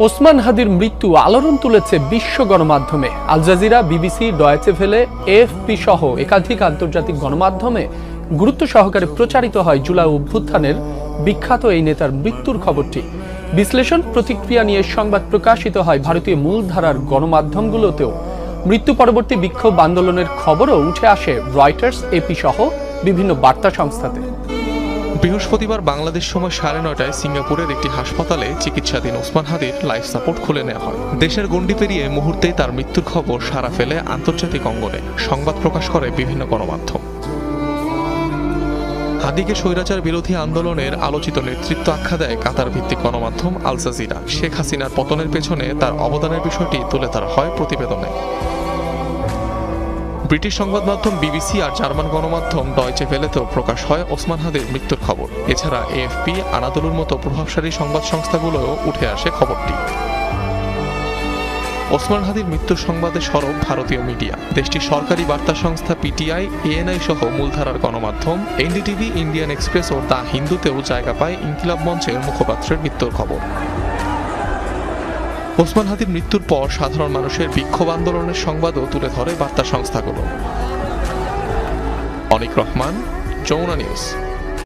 ওসমান হাদির মৃত্যু আলোড়ন তুলেছে বিশ্ব গণমাধ্যমে। Al Jazeera, BBC, Deutsche Welle, AFP সহ একাধিক আন্তর্জাতিক গণমাধ্যমে গুরুত্ব সহকারে প্রচারিত হয় জুলাই অভ্যুত্থানের বিখ্যাত এই নেতার মৃত্যুর খবরটি। বিশ্লেষণ প্রতিক্রিয়া নিয়ে সংবাদ প্রকাশিত হয় ভারতীয় মূলধারার গণমাধ্যমগুলোতেও। মৃত্যু পরবর্তী বিক্ষোভ আন্দোলনের খবরও উঠে আসে রয়টার্স, এপি সহ বিভিন্ন বার্তা সংস্থাতে। বৃহস্পতিবার বাংলাদেশ সময় 9:30টায় সিঙ্গাপুরের একটি হাসপাতালে চিকিৎসাধীন ওসমান হাদির লাইফ সাপোর্ট খুলে নেওয়া হয়। দেশের গণ্ডি পেরিয়ে মুহূর্তেই তার মৃত্যুর খবর সাড়া ফেলে আন্তর্জাতিক অঙ্গনে। সংবাদ প্রকাশ করে বিভিন্ন গণমাধ্যম। হাদিকে স্বৈরাচার বিরোধী আন্দোলনের আলোচিত নেতৃত্ব আখ্যা দেয় কাতার ভিত্তিক গণমাধ্যম আল জাজিরা। শেখ হাসিনার পতনের পেছনে তার অবদানের বিষয়টি তুলে ধরা হয় প্রতিবেদনে। ব্রিটিশ সংবাদ মাধ্যম বিবিসি আর জার্মান গণমাধ্যম ডয়েচে ভেলেতেও প্রকাশ হয় ওসমান হাদির মৃত্যুর খবর। এছাড়া এএফপি, আনাদোলুর মতো প্রভাবশালী সংবাদ সংস্থাগুলোও উঠে আসে খবরটি। ওসমান হাদির মৃত্যুর সংবাদে সরব ভারতীয় মিডিয়া। দেশটির সরকারি বার্তা সংস্থা পিটিআই, এএনআই সহ মূলধারার গণমাধ্যম এনডিটিভি, ইন্ডিয়ান এক্সপ্রেস ও দ্য হিন্দুতেও জায়গা পায় ইনকিলাব মঞ্চের মুখপাত্রের মৃত্যুর খবর। ওসমান হাদির মৃত্যুর পর সাধারণ মানুষের বিক্ষোভ আন্দোলনের সংবাদও তুলে ধরে বার্তা সংস্থাগুলো। অনিক রহমান, যমুনা নিউজ।